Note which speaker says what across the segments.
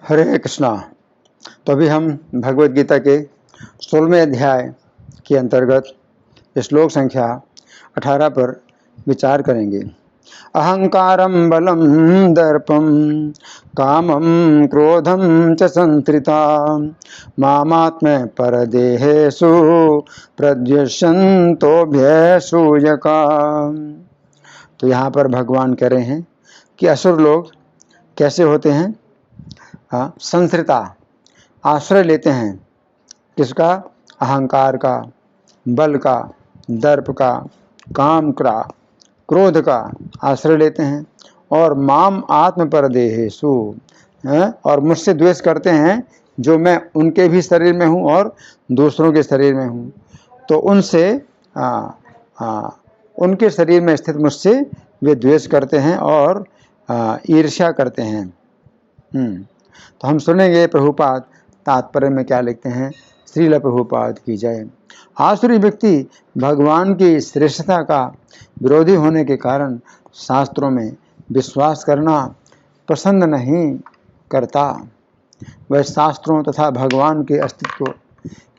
Speaker 1: हरे कृष्णा। तो अभी हम भगवद गीता के 16वें अध्याय के अंतर्गत श्लोक संख्या 18 पर विचार करेंगे। अहंकारं बलं दर्पं कामं क्रोधं च संश्रिता मामात्म्य परदेहेषु प्रद्युष्यन्तोऽभ्यसूयका। तो यहाँ पर भगवान कह रहे हैं कि असुर लोग कैसे होते हैं। संश्रिता, आश्रय लेते हैं किसका? अहंकार का, बल का, दर्प का, काम का, क्रोध का आश्रय लेते हैं। और माम आत्म परदेहेषु, और मुझसे द्वेष करते हैं जो मैं उनके भी शरीर में हूँ और दूसरों के शरीर में हूँ। तो उनसे उनके शरीर में स्थित मुझसे वे द्वेष करते हैं और ईर्ष्या करते हैं। तो हम सुनेंगे प्रभुपाद तात्पर्य में क्या लिखते हैं। श्रील प्रभुपाद की जय। आसुरी व्यक्ति भगवान की श्रेष्ठता का विरोधी होने के कारण शास्त्रों में विश्वास करना पसंद नहीं करता। वह शास्त्रों तथा भगवान के अस्तित्व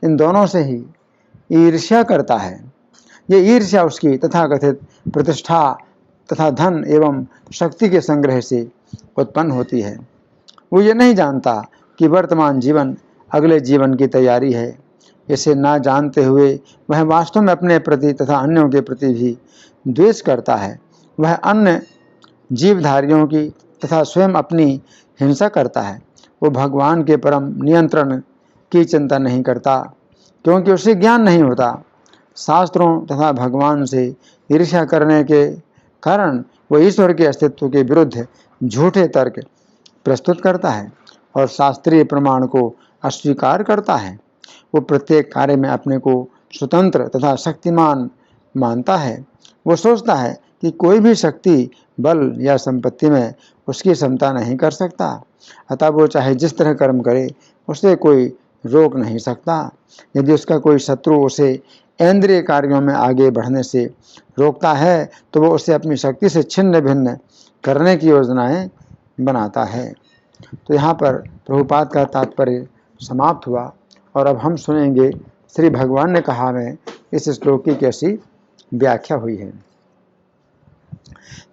Speaker 1: इन दोनों से ही ईर्ष्या करता है। ये ईर्ष्या उसकी तथाकथित प्रतिष्ठा तथा धन एवं शक्ति के संग्रह से उत्पन्न होती है। वो ये नहीं जानता कि वर्तमान जीवन अगले जीवन की तैयारी है। इसे ना जानते हुए वह वास्तव में अपने प्रति तथा अन्यों के प्रति भी द्वेष करता है। वह अन्य जीवधारियों की तथा स्वयं अपनी हिंसा करता है। वो भगवान के परम नियंत्रण की चिंता नहीं करता क्योंकि उसे ज्ञान नहीं होता। शास्त्रों तथा भगवान से ईर्ष्या करने के कारण वह ईश्वर के अस्तित्व के विरुद्ध झूठे तर्क प्रस्तुत करता है और शास्त्रीय प्रमाण को अस्वीकार करता है। वो प्रत्येक कार्य में अपने को स्वतंत्र तथा शक्तिमान मानता है। वो सोचता है कि कोई भी शक्ति, बल या संपत्ति में उसकी क्षमता नहीं कर सकता, अतः वो चाहे जिस तरह कर्म करे उसे कोई रोक नहीं सकता। यदि उसका कोई शत्रु उसे इंद्रिय कार्यों में आगे बढ़ने से रोकता है तो वो उसे अपनी शक्ति से छिन्न भिन्न करने की योजनाएं बनाता है। तो यहाँ पर प्रभुपाद का तात्पर्य समाप्त हुआ और अब हम सुनेंगे श्री भगवान ने कहा में इस श्लोक की कैसी व्याख्या हुई है।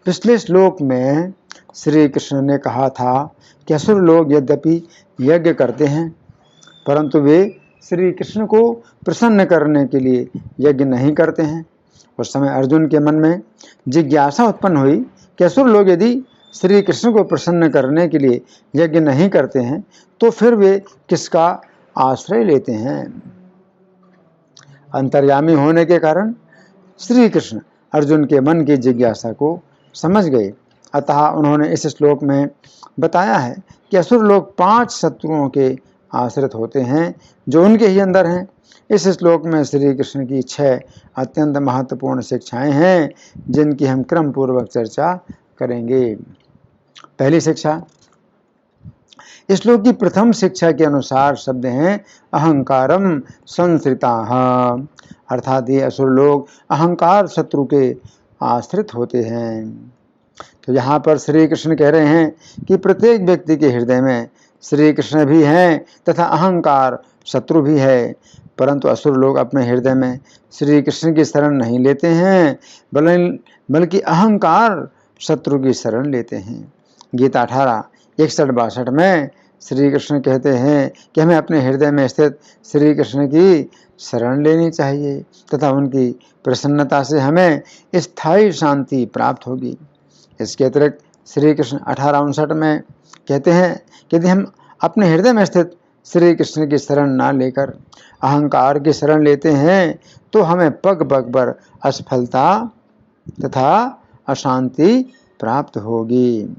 Speaker 1: पिछले श्लोक में श्री कृष्ण ने कहा था कि असुर लोग यद्यपि यज्ञ करते हैं परंतु वे श्री कृष्ण को प्रसन्न करने के लिए यज्ञ नहीं करते हैं। उस समय अर्जुन के मन में जिज्ञासा उत्पन्न हुई कि असुर लोग यदि श्री कृष्ण को प्रसन्न करने के लिए यज्ञ नहीं करते हैं तो फिर वे किसका आश्रय लेते हैं। अंतर्यामी होने के कारण श्री कृष्ण अर्जुन के मन की जिज्ञासा को समझ गए। अतः उन्होंने इस श्लोक में बताया है कि असुर लोग 5 शत्रुओं के आश्रित होते हैं जो उनके ही अंदर हैं। इस श्लोक में श्री कृष्ण की 6 अत्यंत महत्वपूर्ण शिक्षाएं हैं जिनकी हम क्रम पूर्वक चर्चा करेंगे। पहली शिक्षा, इस श्लोक की प्रथम शिक्षा के अनुसार शब्द हैं अहंकारम संश्रिताः, अर्थात ये असुर लोग अहंकार शत्रु के आश्रित होते हैं। तो यहाँ पर श्री कृष्ण कह रहे हैं कि प्रत्येक व्यक्ति के हृदय में श्री कृष्ण भी हैं तथा अहंकार शत्रु भी है, परंतु असुर लोग अपने हृदय में श्री कृष्ण की शरण नहीं लेते हैं बल्कि अहंकार शत्रु की शरण लेते हैं। गीता 18:61-62 में श्री कृष्ण कहते हैं कि हमें अपने हृदय में स्थित श्री कृष्ण की शरण लेनी चाहिए तथा उनकी प्रसन्नता से हमें स्थायी शांति प्राप्त होगी। इसके अतिरिक्त श्री कृष्ण 18:59 में कहते हैं कि यदि हम अपने हृदय में स्थित श्री कृष्ण की शरण ना लेकर अहंकार की शरण लेते हैं तो हमें पग पग पर असफलता तथा अशांति प्राप्त होगी।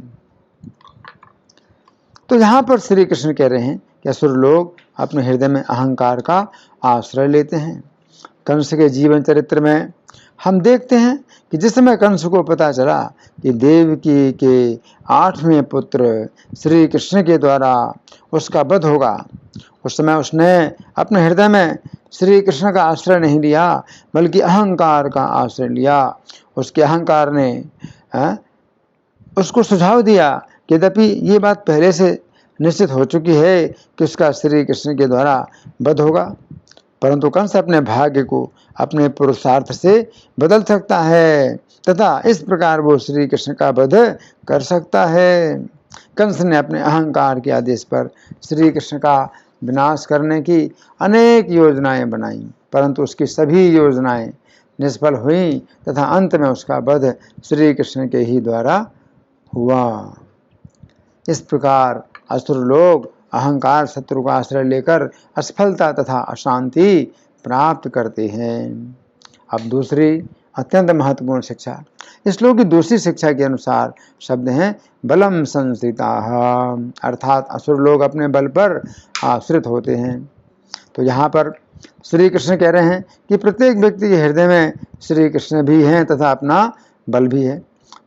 Speaker 1: तो यहाँ पर श्री कृष्ण कह रहे हैं कि असुर लोग अपने हृदय में अहंकार का आश्रय लेते हैं। कंस के जीवन चरित्र में हम देखते हैं कि जिस समय कंस को पता चला कि देवकी के 8वें पुत्र श्री कृष्ण के द्वारा उसका वध होगा, उस समय उसने अपने हृदय में श्री कृष्ण का आश्रय नहीं लिया बल्कि अहंकार का आश्रय लिया। उसके अहंकार ने उसको सुझाव दिया कि यद्यपि ये बात पहले से निश्चित हो चुकी है कि उसका श्री कृष्ण के द्वारा वध होगा, परंतु कंस अपने भाग्य को अपने पुरुषार्थ से बदल सकता है तथा इस प्रकार वो श्री कृष्ण का वध कर सकता है। कंस ने अपने अहंकार के आदेश पर श्री कृष्ण का विनाश करने की अनेक योजनाएं बनाई, परंतु उसकी सभी योजनाएं निष्फल हुई तथा अंत में उसका वध श्री कृष्ण के ही द्वारा हुआ। इस प्रकार असुर लोग अहंकार शत्रु का आश्रय लेकर असफलता तथा अशांति प्राप्त करते हैं। अब दूसरी अत्यंत महत्वपूर्ण शिक्षा, इस श्लोक की दूसरी शिक्षा के अनुसार शब्द हैं बलम संस्थिताः, अर्थात असुर लोग अपने बल पर आश्रित होते हैं। तो यहाँ पर श्री कृष्ण कह रहे हैं कि प्रत्येक व्यक्ति के हृदय में श्री कृष्ण भी हैं तथा अपना बल भी है,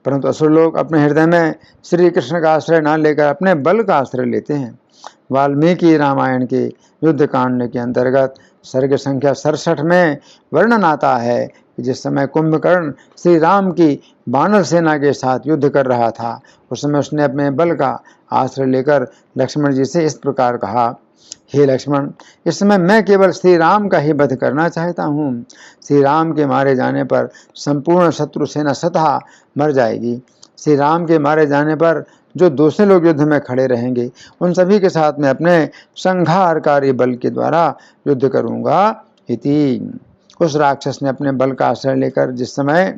Speaker 1: परंतु असुर लोग अपने हृदय में श्री कृष्ण का आश्रय न लेकर अपने बल का आश्रय लेते हैं। वाल्मीकि रामायण के युद्ध कांड के अंतर्गत सर्ग संख्या 67 में वर्णन आता है कि जिस समय कुंभकर्ण श्री राम की वानर सेना के साथ युद्ध कर रहा था, उस समय उसने अपने बल का आश्रय लेकर लक्ष्मण जी से इस प्रकार कहा, हे लक्ष्मण, इस समय मैं केवल श्री राम का ही वध करना चाहता हूँ। श्री राम के मारे जाने पर संपूर्ण शत्रु सेना स्वतः मर जाएगी। श्री राम के मारे जाने पर जो दूसरे लोग युद्ध में खड़े रहेंगे उन सभी के साथ मैं अपने संहारकारी बल के द्वारा युद्ध करूँगा इति। उस राक्षस ने अपने बल का आश्रय लेकर जिस समय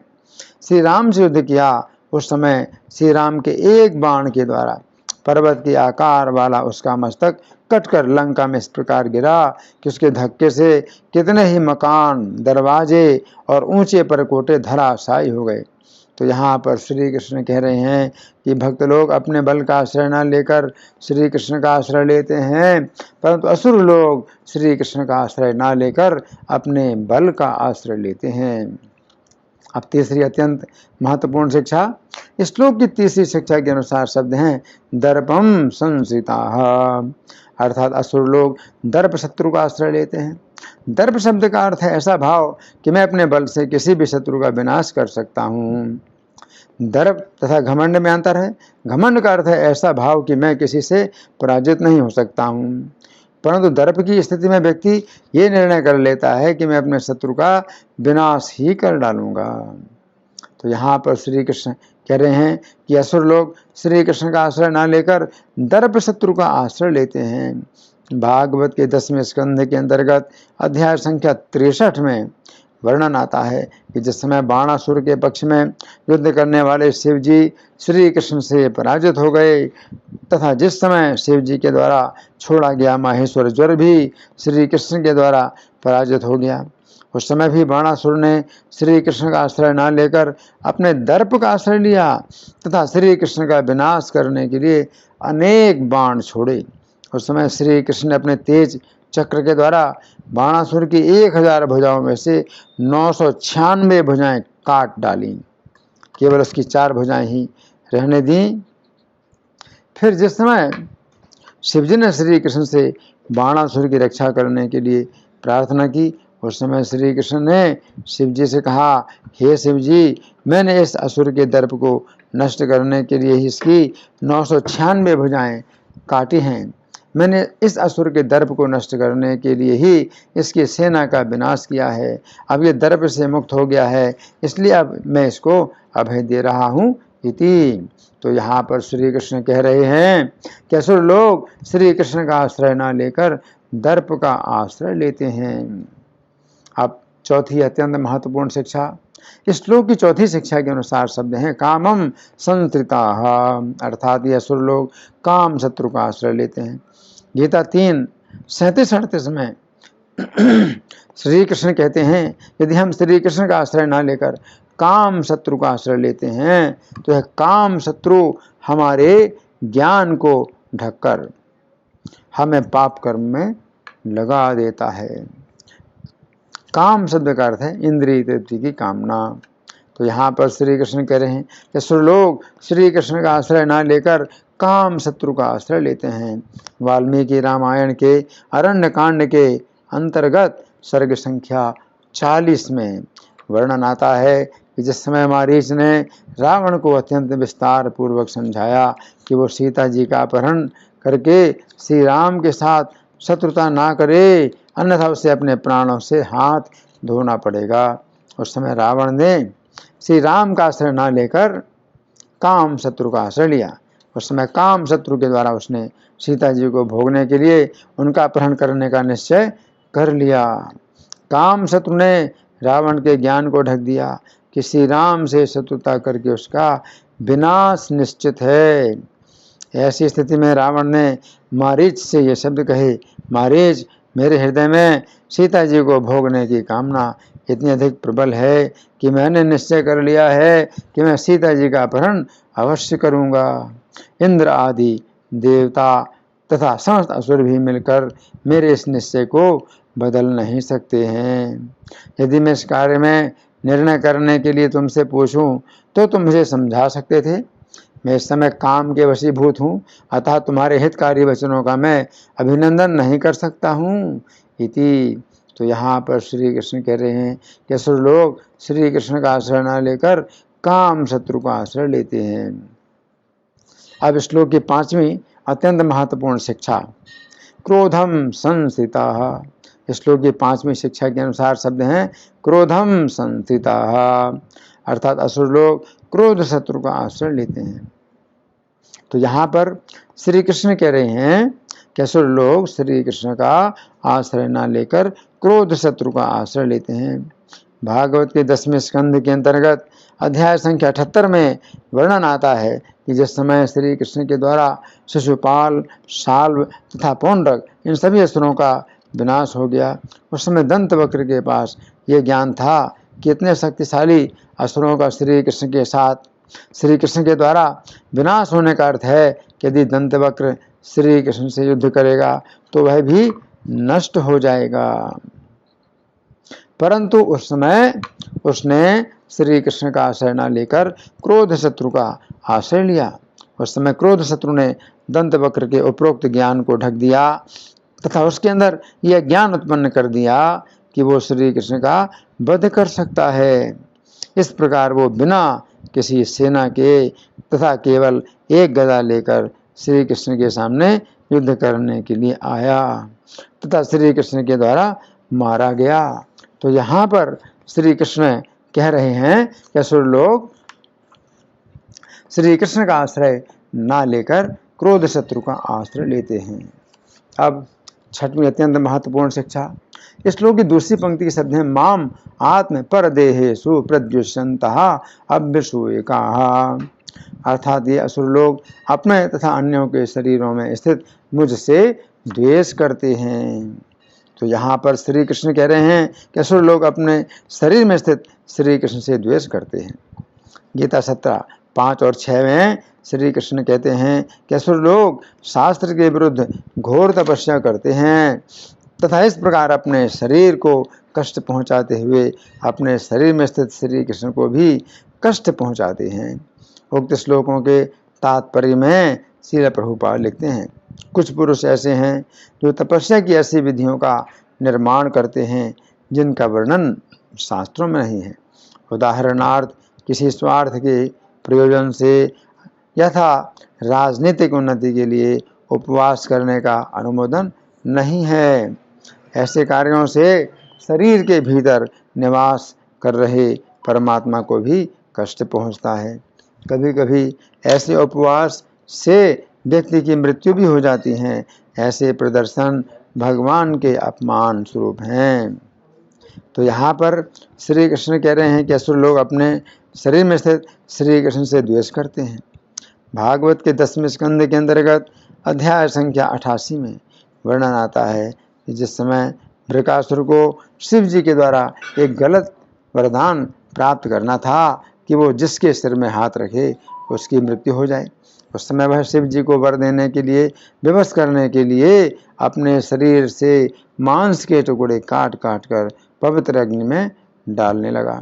Speaker 1: श्री राम से युद्ध किया, उस समय श्री राम के एक बाण के द्वारा पर्वत के आकार वाला उसका मस्तक कटकर लंका में इस प्रकार गिरा कि उसके धक्के से कितने ही मकान, दरवाजे और ऊंचे परकोटे धराशायी हो गए। तो यहाँ पर श्री कृष्ण कह रहे हैं कि भक्त लोग अपने बल का आश्रय न लेकर श्री कृष्ण का आश्रय लेते हैं, परंतु असुर लोग श्री कृष्ण का आश्रय न लेकर अपने बल का आश्रय लेते हैं। अब तीसरी अत्यंत महत्वपूर्ण शिक्षा, इस श्लोक की तीसरी शिक्षा के अनुसार शब्द हैं दर्पम संस्थिताः, अर्थात असुर लोग दर्प शत्रु का आश्रय लेते हैं। दर्प शब्द का अर्थ है ऐसा भाव कि मैं अपने बल से किसी भी शत्रु का विनाश कर सकता हूँ। दर्प तथा घमंड में अंतर है। घमंड का अर्थ है ऐसा भाव कि मैं किसी से पराजित नहीं हो सकता हूँ, परंतु दर्प की स्थिति में व्यक्ति ये निर्णय कर लेता है कि मैं अपने शत्रु का विनाश ही कर डालूंगा। तो यहाँ पर श्री कृष्ण कह रहे हैं कि असुर लोग श्री कृष्ण का आश्रय न लेकर दर्प शत्रु का आश्रय लेते हैं। भागवत के 10वें स्कंध के अंतर्गत अध्याय संख्या 63 में वर्णन आता है कि जिस समय बाणासुर के पक्ष में युद्ध करने वाले शिव जी श्री कृष्ण से पराजित हो गए तथा जिस समय शिव जी के द्वारा छोड़ा गया माहेश्वर ज्वर भी श्री कृष्ण के द्वारा पराजित हो गया, उस समय भी बाणासुर ने श्री कृष्ण का आश्रय न लेकर अपने दर्प का आश्रय लिया तथा श्री कृष्ण का विनाश करने के लिए अनेक बाण छोड़े। उस समय श्री कृष्ण ने अपने तेज चक्र के द्वारा बाणासुर की 1000 भुजाओं में से 996 भुजाएं काट डाली, केवल उसकी 4 भुजाएं ही रहने दी। फिर जिस समय शिवजी ने श्री कृष्ण से बाणासुर की रक्षा करने के लिए प्रार्थना की, उस समय श्री कृष्ण ने शिवजी से कहा, हे शिवजी, मैंने इस असुर के दर्प को नष्ट करने के लिए इसकी 996 भुजाएं काटी हैं। मैंने इस असुर के दर्प को नष्ट करने के लिए ही इसकी सेना का विनाश किया है। अब ये दर्प से मुक्त हो गया है, इसलिए अब मैं इसको अभय दे रहा हूँ इति। तो यहाँ पर श्री कृष्ण कह रहे हैं कि असुर लोग श्री कृष्ण का आश्रय न लेकर दर्प का आश्रय लेते हैं। अब चौथी अत्यंत महत्वपूर्ण शिक्षा, इस श्लोक की चौथी शिक्षा के अनुसार शब्द हैं कामम संस्थिताः, अर्थात ये असुर लोग काम शत्रु का आश्रय लेते हैं। गीता 3:37-38 में श्री कृष्ण कहते हैं यदि हम श्री कृष्ण का आश्रय न लेकर काम शत्रु का आश्रय लेते हैं तो यह काम शत्रु हमारे ज्ञान को ढककर हमें पाप कर्म में लगा देता है। काम शब्द का अर्थ है इंद्रिय तृप्ति की कामना। तो यहाँ पर श्री कृष्ण कह रहे हैं कि असुर लोग श्री कृष्ण का आश्रय न लेकर काम शत्रु का आश्रय लेते हैं। वाल्मीकि रामायण के अरण्य कांड के अंतर्गत सर्ग संख्या 40 में वर्णन आता है कि जिस समय मारीच ने रावण को अत्यंत विस्तार पूर्वक समझाया कि वो सीता जी का अपहरण करके श्री राम के साथ शत्रुता ना करे, अन्यथा उसे अपने प्राणों से हाथ धोना पड़ेगा। उस समय रावण ने श्री राम का आश्रय न लेकर काम शत्रु का आश्रय लिया। उस समय काम शत्रु के द्वारा उसने सीता जी को भोगने के लिए उनका अपहरण करने का निश्चय कर लिया। काम शत्रु ने रावण के ज्ञान को ढक दिया कि श्री राम से शत्रुता करके उसका विनाश निश्चित है। ऐसी स्थिति में रावण ने मारीच से ये शब्द कहे, मारीच, मेरे हृदय में सीता जी को भोगने की कामना इतनी अधिक प्रबल है कि मैंने निश्चय कर लिया है कि मैं सीता जी का अपहरण अवश्य करूंगा। इंद्र आदि देवता तथा समस्त असुर भी मिलकर मेरे इस निश्चय को बदल नहीं सकते हैं। यदि मैं इस कार्य में निर्णय करने के लिए तुमसे पूछूं तो तुम मुझे समझा सकते थे। मैं इस समय काम के वशीभूत हूँ, अतः तुम्हारे हितकारी वचनों का मैं अभिनंदन नहीं कर सकता हूँ। इति। तो यहाँ पर श्री कृष्ण कह रहे हैं कि असुर लोग श्री कृष्ण का आश्रय न लेकर काम शत्रु का आश्रय लेते हैं। अब श्लोक की 5वीं अत्यंत महत्वपूर्ण शिक्षा, क्रोधम संस्थिता। श्लोक की 5वीं शिक्षा के अनुसार शब्द हैं क्रोधम संस्थिता, अर्थात असुर लोग क्रोध शत्रु का आश्रय लेते हैं। तो यहाँ पर श्री कृष्ण कह रहे हैं कि असुर लोग श्री कृष्ण का आश्रय न लेकर क्रोध शत्रु का आश्रय लेते हैं। भागवत के 10वें स्कंद के अंतर्गत अध्याय संख्या 78 में वर्णन आता है कि जिस समय श्री कृष्ण के द्वारा शिशुपाल, शाल्व तथा पौंड्रक इन सभी असुरों का विनाश हो गया, उस समय दंतवक्र के पास ये ज्ञान था कि इतने शक्तिशाली असुरों का श्री कृष्ण के साथ, श्री कृष्ण के द्वारा विनाश होने का अर्थ है कि यदि दंतवक्र श्री कृष्ण से युद्ध करेगा तो वह भी नष्ट हो जाएगा। परंतु उस समय उसने श्री कृष्ण का आश्रय न लेकर क्रोध शत्रु का आश्रय लिया। उस समय क्रोध शत्रु ने दंतवक्र के उपरोक्त ज्ञान को ढक दिया तथा उसके अंदर यह ज्ञान उत्पन्न कर दिया कि वो श्री कृष्ण का वध कर सकता है। इस प्रकार वो बिना किसी सेना के तथा केवल एक गदा लेकर श्री कृष्ण के सामने युद्ध करने के लिए आया तथा श्री कृष्ण के द्वारा मारा गया। तो यहाँ पर श्री कृष्ण कह रहे हैं कि असुर लोग श्री कृष्ण का आश्रय ना लेकर क्रोध शत्रु का आश्रय लेते हैं। अब 6वीं अत्यंत महत्वपूर्ण शिक्षा, इस श्लोक की दूसरी पंक्ति के शब्द हैं माम आत्म परदेहेषु प्रद्युष्यन्तः अभ्यसूयकाः, अर्थात ये असुर लोग अपने तथा अन्यों के शरीरों में स्थित मुझसे द्वेष करते हैं। तो यहाँ पर श्री कृष्ण कह रहे हैं कि असुर लोग अपने शरीर में स्थित श्री कृष्ण से द्वेष करते हैं। गीता 17:5 और 6 में श्री कृष्ण कहते हैं कि असुर लोग शास्त्र के विरुद्ध घोर तपस्या करते हैं तथा इस प्रकार अपने शरीर को कष्ट पहुँचाते हुए अपने शरीर में स्थित श्री कृष्ण को भी कष्ट पहुँचाते हैं। उक्त श्लोकों के तात्पर्य में श्रील प्रभुपाद लिखते हैं, कुछ पुरुष ऐसे हैं जो तपस्या की ऐसी विधियों का निर्माण करते हैं जिनका वर्णन शास्त्रों में नहीं है। उदाहरणार्थ किसी स्वार्थ के प्रयोजन से यथा राजनीतिक उन्नति के लिए उपवास करने का अनुमोदन नहीं है। ऐसे कार्यों से शरीर के भीतर निवास कर रहे परमात्मा को भी कष्ट पहुंचता है। कभी कभी ऐसे उपवास से व्यक्ति की मृत्यु भी हो जाती है। ऐसे प्रदर्शन भगवान के अपमान स्वरूप हैं। तो यहाँ पर श्री कृष्ण कह रहे हैं कि असुर लोग अपने शरीर में स्थित श्री कृष्ण से द्वेष करते हैं। भागवत के 10वें स्कंद के अंतर्गत अध्याय संख्या 88 में वर्णन आता है कि जिस समय बृकासुर को शिव जी के द्वारा एक गलत वरदान प्राप्त करना था कि वो जिसके सिर में हाथ रखे उसकी मृत्यु हो जाए, उस समय वह शिव जी को वर देने के लिए, विवश करने के लिए अपने शरीर से मांस के टुकड़े काट काट कर पवित्र अग्नि में डालने लगा।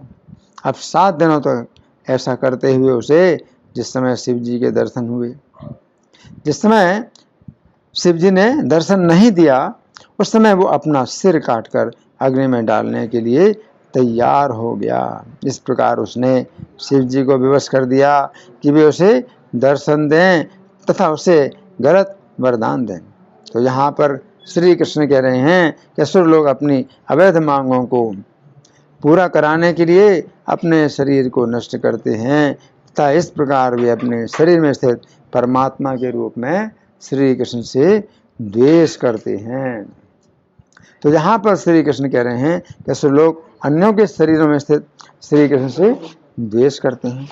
Speaker 1: अब 7 दिनों तक ऐसा करते हुए उसे जिस समय शिव जी के दर्शन हुए, जिस समय शिव जी ने दर्शन नहीं दिया उस समय वो अपना सिर काटकर अग्नि में डालने के लिए तैयार हो गया। इस प्रकार उसने शिव जी को विवश कर दिया कि वे उसे दर्शन दें तथा उसे गलत वरदान दें। तो यहाँ पर श्री कृष्ण कह रहे हैं कि असुर लोग अपनी अवैध मांगों को पूरा कराने के लिए अपने शरीर को नष्ट करते हैं तथा इस प्रकार वे अपने शरीर में स्थित परमात्मा के रूप में श्री कृष्ण से द्वेष करते हैं। तो यहाँ पर श्री कृष्ण कह रहे हैं कि असुर लोग अन्यों के शरीरों में स्थित श्री कृष्ण से द्वेष करते हैं।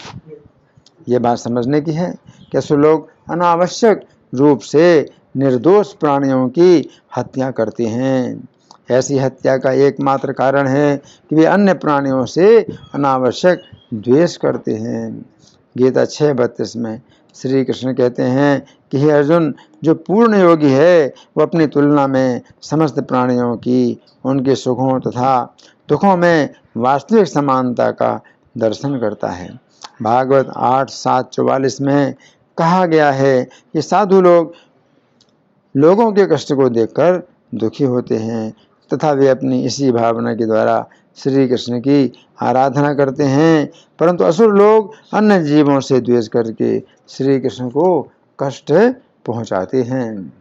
Speaker 1: ये बात समझने की है कि असुर लोग अनावश्यक रूप से निर्दोष प्राणियों की हत्या करते हैं। ऐसी हत्या का एकमात्र कारण है कि वे अन्य प्राणियों से अनावश्यक द्वेष करते हैं। गीता 6:32 में श्री कृष्ण कहते हैं कि हे अर्जुन, जो पूर्ण योगी है वह अपनी तुलना में समस्त प्राणियों की उनके सुखों तथा दुखों में वास्तविक समानता का दर्शन करता है। भागवत 8:7-44 में कहा गया है कि साधु लोग लोगों के कष्ट को देखकर दुखी होते हैं तथा वे अपनी इसी भावना के द्वारा श्री कृष्ण की आराधना करते हैं, परंतु असुर लोग अन्य जीवों से द्वेष करके श्री कृष्ण को कष्ट पहुंचाते हैं।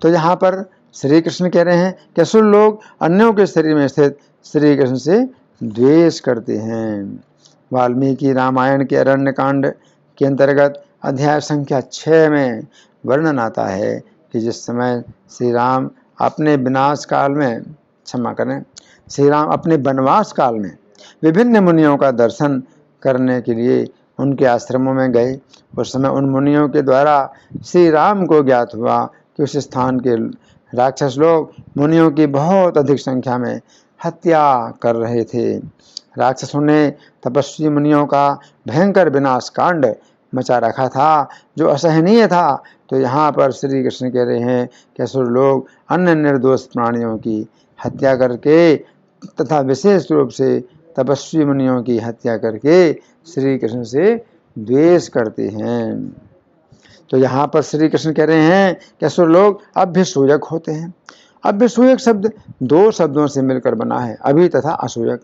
Speaker 1: तो यहाँ पर श्री कृष्ण कह रहे हैं कि असुर लोग अन्यों के शरीर में स्थित श्री कृष्ण से द्वेष करते हैं। वाल्मीकि रामायण के अरण्य कांड के अंतर्गत अध्याय संख्या 6 में वर्णन आता है कि जिस समय श्री राम अपने विनाश काल में, क्षमा करें, श्री राम अपने वनवास काल में विभिन्न मुनियों का दर्शन करने के लिए उनके आश्रमों में गए, उस समय उन मुनियों के द्वारा श्री राम को ज्ञात हुआ कि उस स्थान के राक्षस लोग मुनियों की बहुत अधिक संख्या में हत्या कर रहे थे। राक्षसों ने तपस्वी मुनियों का भयंकर विनाश कांड मचा रखा था जो असहनीय था। तो यहाँ पर श्री कृष्ण कह रहे हैं कि असुर लोग अन्य निर्दोष प्राणियों की हत्या करके तथा विशेष रूप से तपस्वी मुनियों की हत्या करके श्री कृष्ण से द्वेष करते हैं। तो यहाँ पर श्री कृष्ण कह रहे हैं कि असुर लोग अभ्यसूयक होते हैं। अभ्यसूयक शब्द 2 शब्दों से मिलकर बना है, अभि तथा असूयक।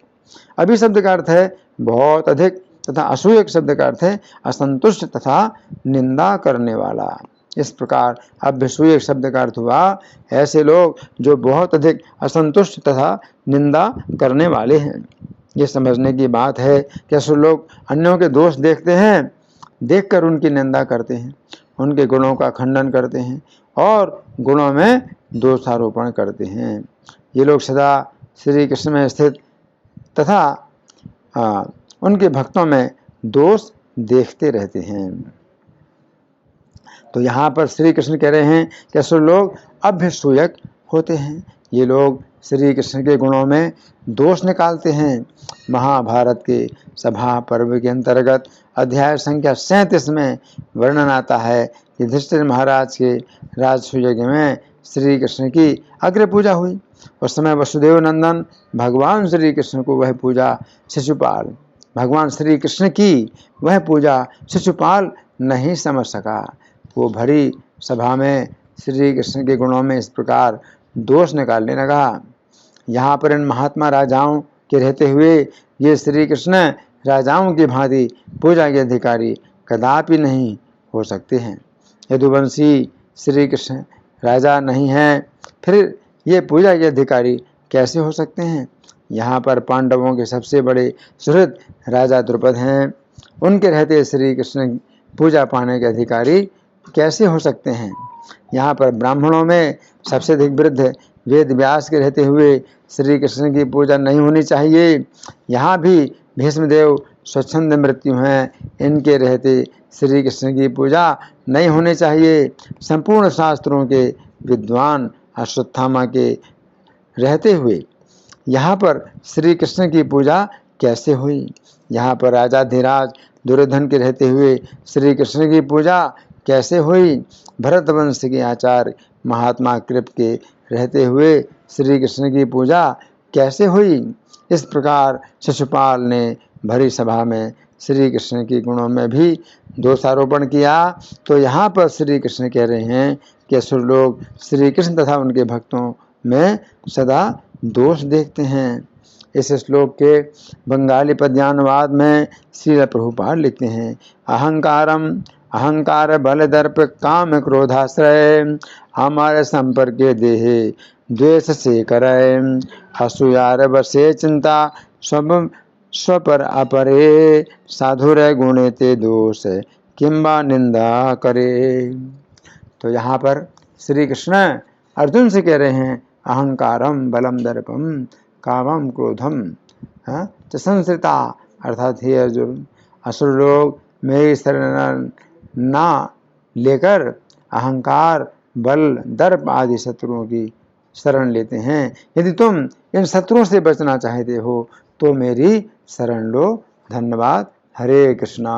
Speaker 1: अभि शब्द का अर्थ है बहुत अधिक तथा असूयक शब्द का अर्थ है असंतुष्ट तथा निंदा करने वाला। इस प्रकार अभ्यसूयक शब्द का अर्थ हुआ ऐसे लोग जो बहुत अधिक असंतुष्ट तथा निंदा करने वाले हैं। ये समझने की बात है कि असुर लोग अन्यों के दोष देखते हैं, देखकर उनकी निंदा करते हैं, उनके गुणों का खंडन करते हैं और गुणों में दोषारोपण करते हैं। ये लोग सदा श्री कृष्ण में स्थित तथा उनके भक्तों में दोष देखते रहते हैं। तो यहाँ पर श्री कृष्ण कह रहे हैं कि असुर लोग अभ्यसूयक होते हैं। ये लोग श्री कृष्ण के गुणों में दोष निकालते हैं। महाभारत के सभा पर्व के अंतर्गत अध्याय संख्या 37 में वर्णन आता है कि युधिष्ठिर महाराज के राजसूय यज्ञ में श्री कृष्ण की अग्र पूजा हुई। उस समय वसुदेव नंदन भगवान श्री कृष्ण को वह पूजा शिशुपाल, भगवान श्री कृष्ण की वह पूजा शिशुपाल नहीं समझ सका। वो भरी सभा में श्री कृष्ण के गुणों में इस प्रकार दोष निकालने लगा। यहाँ पर इन महात्मा राजाओं के रहते हुए ये श्री कृष्ण राजाओं की भांति पूजा के अधिकारी कदापि नहीं हो सकते हैं। यदुवंशी श्री कृष्ण राजा नहीं हैं, फिर ये पूजा के अधिकारी कैसे हो सकते हैं। यहाँ पर पांडवों के सबसे बड़े सुहृद राजा द्रुपद हैं, उनके रहते श्री कृष्ण पूजा पाने के अधिकारी कैसे हो सकते हैं। यहाँ पर ब्राह्मणों में सबसे अधिक वृद्ध वेद व्यास के रहते हुए श्री कृष्ण की पूजा नहीं होनी चाहिए। यहाँ भी भीष्मदेव स्वच्छंद मृत्यु हैं, इनके रहते श्री कृष्ण की पूजा नहीं होनी चाहिए। संपूर्ण शास्त्रों के विद्वान अश्वत्थामा के रहते हुए यहाँ पर श्री कृष्ण की पूजा कैसे हुई। यहाँ पर राजाधिराज दुर्योधन के रहते हुए श्री कृष्ण की पूजा कैसे हुई। भरत वंश के आचार्य महात्मा कृप के रहते हुए श्री कृष्ण की पूजा कैसे हुई। इस प्रकार शिशुपाल ने भरी सभा में श्री कृष्ण के गुणों में भी दोषारोपण किया। तो यहाँ पर श्री कृष्ण कह रहे हैं कि असुर लोग श्री कृष्ण तथा उनके भक्तों में सदा दोष देखते हैं। इस श्लोक के बंगाली पद्यानुवाद में श्रील प्रभुपाद लिखते हैं, अहंकारम अहंकार बल दर्प काम क्रोधाश्रय हमारे संपर्क देहे द्वेष से करय असूयार बसे चिंता सब स्वपर अपरे साधुर गुणे ते दोष किंबा निंदा करे। तो यहाँ पर श्री कृष्ण अर्जुन से कह रहे हैं, अहंकारम बलम दर्पम कामम क्रोधम च संसृता, अर्थात हे अर्जुन, असुर लोग मेरी शरण ना लेकर अहंकार बल दर्प आदि शत्रुओं की शरण लेते हैं। यदि तुम इन शत्रुओं से बचना चाहते हो तो मेरी शरण लो। धन्यवाद। हरे कृष्णा।